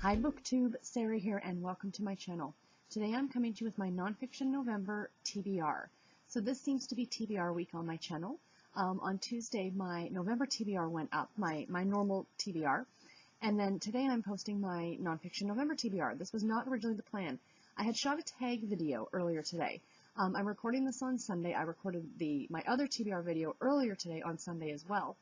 Hi BookTube, Sarah here, and welcome to my channel. Today I'm coming to you with my Nonfiction November TBR. So this seems to be TBR week on my channel. On Tuesday, my November TBR went up, my normal TBR, and then today I'm posting my Nonfiction November TBR. This was not originally the plan. I had shot a tag video earlier today. I'm recording this on Sunday. I recorded my other TBR video earlier today on Sunday as well.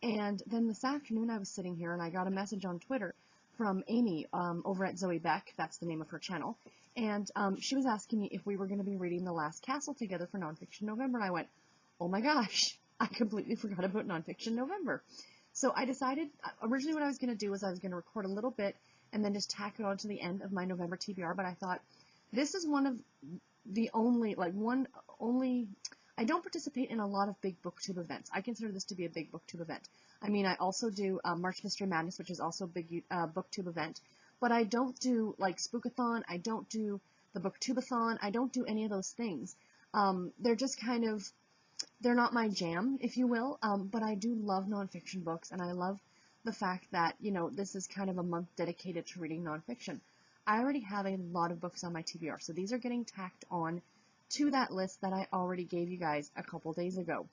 And then this afternoon I was sitting here and I got a message on Twitter from Amy over at Zoe Beck, that's the name of her channel, and she was asking me if we were going to be reading The Last Castle together for Nonfiction November, and I went, oh my gosh, I completely forgot about Nonfiction November. So I decided, originally what I was going to do was I was going to record a little bit and then just tack it on to the end of my November TBR, but I thought, this is one of the only, I don't participate in a lot of big booktube events. I consider this to be a big booktube event. I mean, I also do March Mystery Madness, which is also a big booktube event, but I don't do like Spookathon, I don't do the Booktubeathon, I don't do any of those things. They're just kind of, they're not my jam, if you will, but I do love nonfiction books, and I love the fact that, you know, this is kind of a month dedicated to reading nonfiction. I already have a lot of books on my TBR, so these are getting tacked on to that list that I already gave you guys a couple days ago.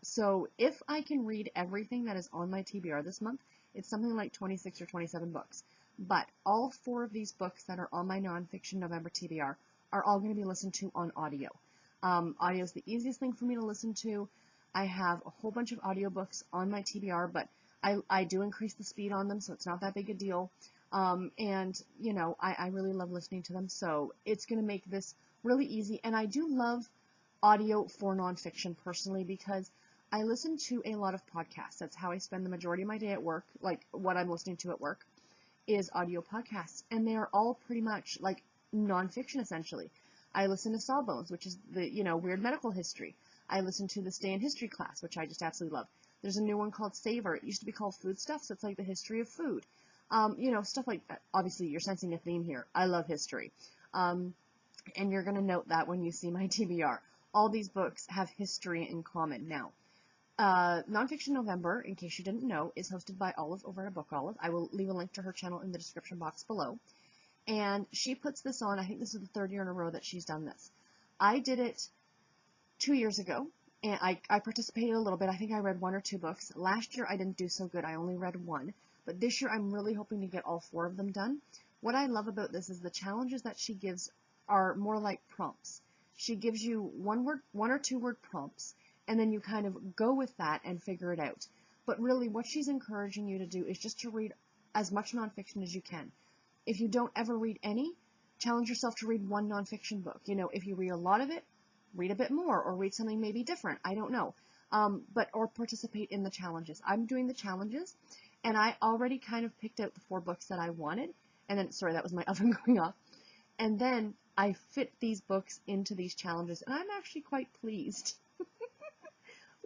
So if I can read everything that is on my TBR this month, it's something like 26 or 27 books. But all 4 of these books that are on my Nonfiction November TBR are all going to be listened to on audio. Audio is the easiest thing for me to listen to. I have a whole bunch of audiobooks on my TBR, but I do increase the speed on them, so it's not that big a deal. And, you know, I really love listening to them, so it's going to make this really easy. And I do love audio for nonfiction personally because I listen to a lot of podcasts. That's how I spend the majority of my day at work. Like what I'm listening to at work is audio podcasts, and they are all pretty much like nonfiction essentially. I listen to Sawbones, which is the, you know, weird medical history. I listen to the Stay in History class, which I just absolutely love. There's a new one called Savor. It used to be called Food Stuff, so it's like the history of food. You know, stuff like that. Obviously, you're sensing a theme here. I love history. And you're going to note that when you see my TBR. All these books have history in common. Now, Nonfiction November, in case you didn't know, is hosted by Olive over at Book Olive. I will leave a link to her channel in the description box below. And she puts this on, I think this is the 3rd year in a row that she's done this. I did it 2 years ago, and I participated a little bit. I think I read 1 or 2 books. Last year I didn't do so good. I only read 1. But this year I'm really hoping to get all 4 of them done. What I love about this is the challenges that she gives are more like prompts. She gives you 1 or 2 word prompts, and then you kind of go with that and figure it out. But really what she's encouraging you to do is just to read as much nonfiction as you can. If you don't ever read any, challenge yourself to read 1 nonfiction book. You know, if you read a lot of it, read a bit more, or read something maybe different. I don't know. Or participate in the challenges. I'm doing the challenges, and I already kind of picked out the 4 books that I wanted. And then, sorry, that was my oven going off. And then I fit these books into these challenges, and I'm actually quite pleased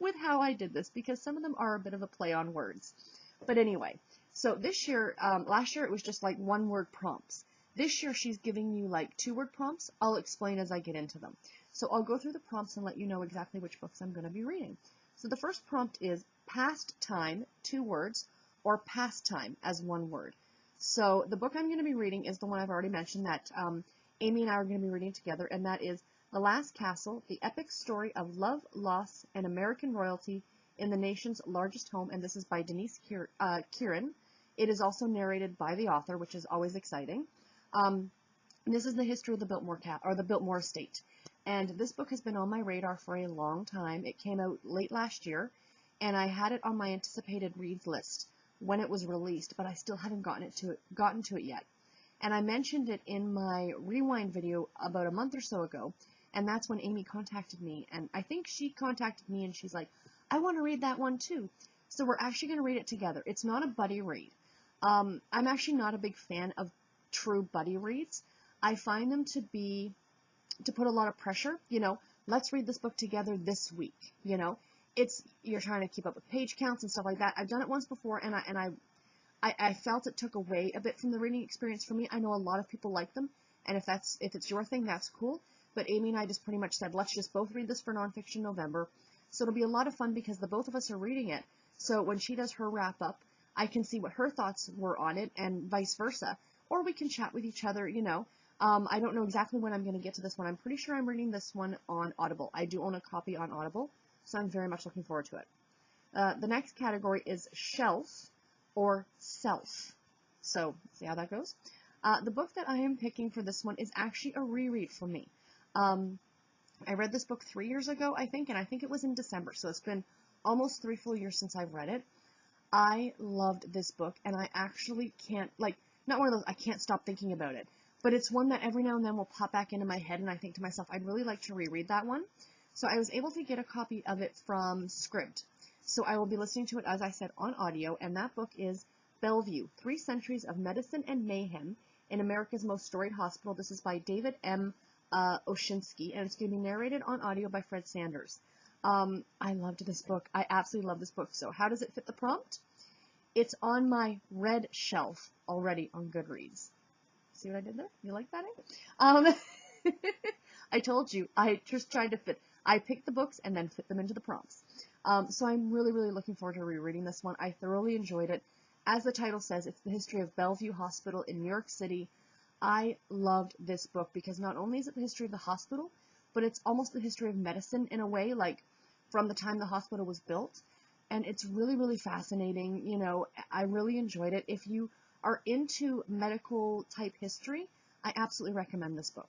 with how I did this, because some of them are a bit of a play on words. But anyway, so this year, last year it was just like 1 word prompts. This year she's giving you like 2 word prompts. I'll explain as I get into them. So I'll go through the prompts and let you know exactly which books I'm going to be reading. So the first prompt is past time, 2 words, or pastime as 1 word. So the book I'm going to be reading is the one I've already mentioned that Amy and I are going to be reading together, and that is The Last Castle, the epic story of love, loss, and American royalty in the nation's largest home, and this is by Denise Kieran. It is also narrated by the author, which is always exciting. This is the history of the Biltmore estate, and this book has been on my radar for a long time. It came out late last year, and I had it on my anticipated reads list when it was released, but I still haven't gotten to it yet. And I mentioned it in my rewind video about a month or so ago, and that's when Amy contacted me, and I think she contacted me and she's like, I want to read that one too. So we're actually going to read it together. It's not a buddy read. I'm actually not a big fan of true buddy reads. I find them to put a lot of pressure, you know, let's read this book together this week, you know. You're trying to keep up with page counts and stuff like that. I've done it once before, and I felt it took away a bit from the reading experience for me. I know a lot of people like them, and if it's your thing, that's cool. But Amy and I just pretty much said, let's just both read this for Nonfiction November. So it'll be a lot of fun because the both of us are reading it. So when she does her wrap up, I can see what her thoughts were on it and vice versa. Or we can chat with each other, you know. I don't know exactly when I'm going to get to this one. I'm pretty sure I'm reading this one on Audible. I do own a copy on Audible, so I'm very much looking forward to it. The next category is shelf or self. So, see how that goes? The book that I am picking for this one is actually a reread for me. I read this book 3 years ago, I think, and I think it was in December, so it's been almost 3 full years since I've read it. I loved this book, and I actually can't, like, not one of those, I can't stop thinking about it, but it's one that every now and then will pop back into my head, and I think to myself, I'd really like to reread that one. So I was able to get a copy of it from Scribd. So I will be listening to it, as I said, on audio, and that book is Bellevue, 3 Centuries of Medicine and Mayhem in America's Most Storied Hospital. This is by David M. Oshinsky, and it's going to be narrated on audio by Fred Sanders. I loved this book. I absolutely love this book. So how does it fit the prompt? It's on my red shelf already on Goodreads. See what I did there? You like that? I told you, I just tried to fit. I picked the books and then fit them into the prompts. So I'm really, really looking forward to rereading this one. I thoroughly enjoyed it. As the title says, it's the history of Bellevue Hospital in New York City. I loved this book because not only is it the history of the hospital, but it's almost the history of medicine in a way, like from the time the hospital was built. And it's really, really fascinating. You know, I really enjoyed it. If you are into medical type history, I absolutely recommend this book.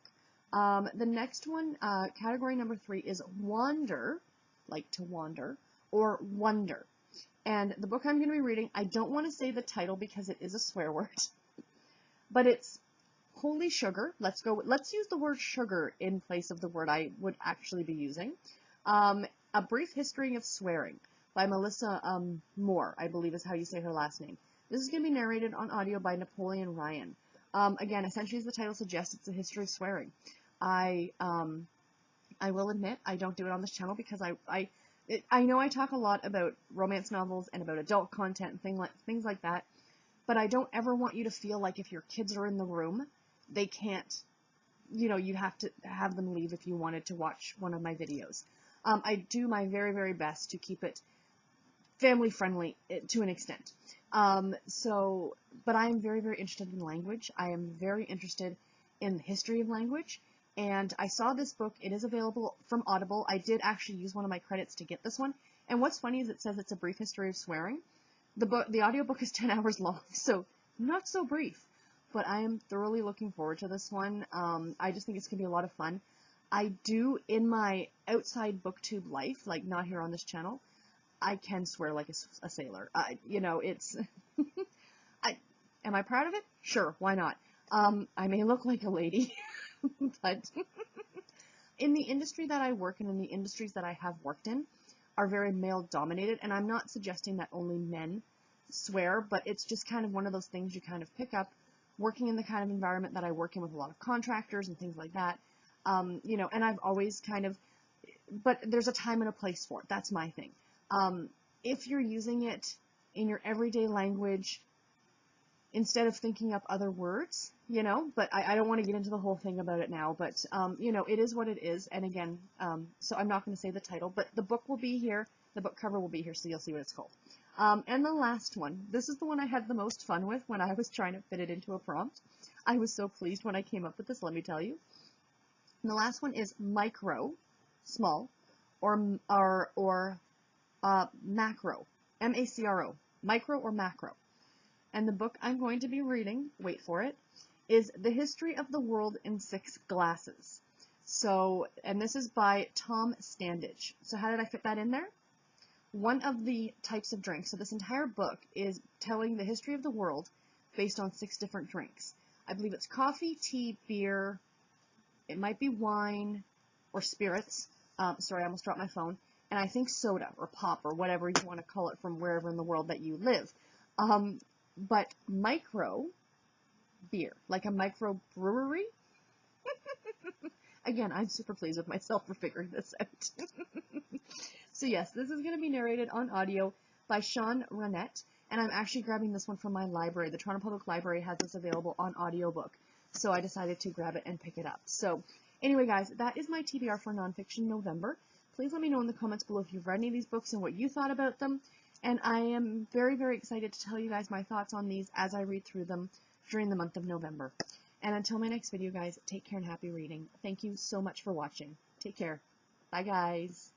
The next one, category number 3, is wander, like to wander, or wonder. And the book I'm going to be reading, I don't want to say the title because it is a swear word, but it's Holy Sugar. Let's use the word sugar in place of the word I would actually be using. A Brief History of Swearing by Melissa Mohr, I believe is how you say her last name. This is going to be narrated on audio by Napoleon Ryan. Again, essentially as the title suggests, it's a history of swearing. I will admit, I don't do it on this channel because I know I talk a lot about romance novels and about adult content and things like that, but I don't ever want you to feel like if your kids are in the room, they can't, you know, you have to have them leave if you wanted to watch one of my videos. I do my very, very best to keep it family friendly to an extent. But I am very, very interested in language. I am very interested in the history of language. And I saw this book. It is available from Audible. I did actually use one of my credits to get this one. And what's funny is it says it's a brief history of swearing. The audiobook is 10 hours long, so not so brief. But I am thoroughly looking forward to this one. I just think it's going to be a lot of fun. I do, in my outside booktube life, like not here on this channel, I can swear like a sailor. You know, it's... Am I proud of it? Sure, why not? I may look like a lady, but in the industry that I work in and the industries that I have worked in are very male-dominated, and I'm not suggesting that only men swear, but it's just kind of one of those things you kind of pick up working in the kind of environment that I work in with a lot of contractors and things like that. You know, and I've always kind of, but there's a time and a place for it. That's my thing. If you're using it in your everyday language, instead of thinking up other words, you know, but I don't want to get into the whole thing about it now, but, you know, it is what it is, and again, so I'm not going to say the title, but the book will be here, the book cover will be here, so you'll see what it's called. And the last one, this is the one I had the most fun with when I was trying to fit it into a prompt. I was so pleased when I came up with this, let me tell you. And the last one is micro, small, or macro, M-A-C-R-O, micro or macro. And the book I'm going to be reading, wait for it, is The History of the World in 6 Glasses. So, and this is by Tom Standage. So how did I fit that in there? One of the types of drinks. So this entire book is telling the history of the world based on 6 different drinks. I believe it's coffee, tea, beer, it might be wine, or spirits. Sorry, I almost dropped my phone. And I think soda, or pop, or whatever you want to call it from wherever in the world that you live. But micro beer, like a micro brewery. Again, I'm super pleased with myself for figuring this out. So yes, this is going to be narrated on audio by Sean Ranette, and I'm actually grabbing this one from my library. The Toronto Public Library has this available on audiobook, so I decided to grab it and pick it up. So anyway, guys, that is my TBR for Nonfiction November. Please let me know in the comments below if you've read any of these books and what you thought about them. And I am very, very excited to tell you guys my thoughts on these as I read through them during the month of November. And until my next video, guys, take care and happy reading. Thank you so much for watching. Take care. Bye, guys.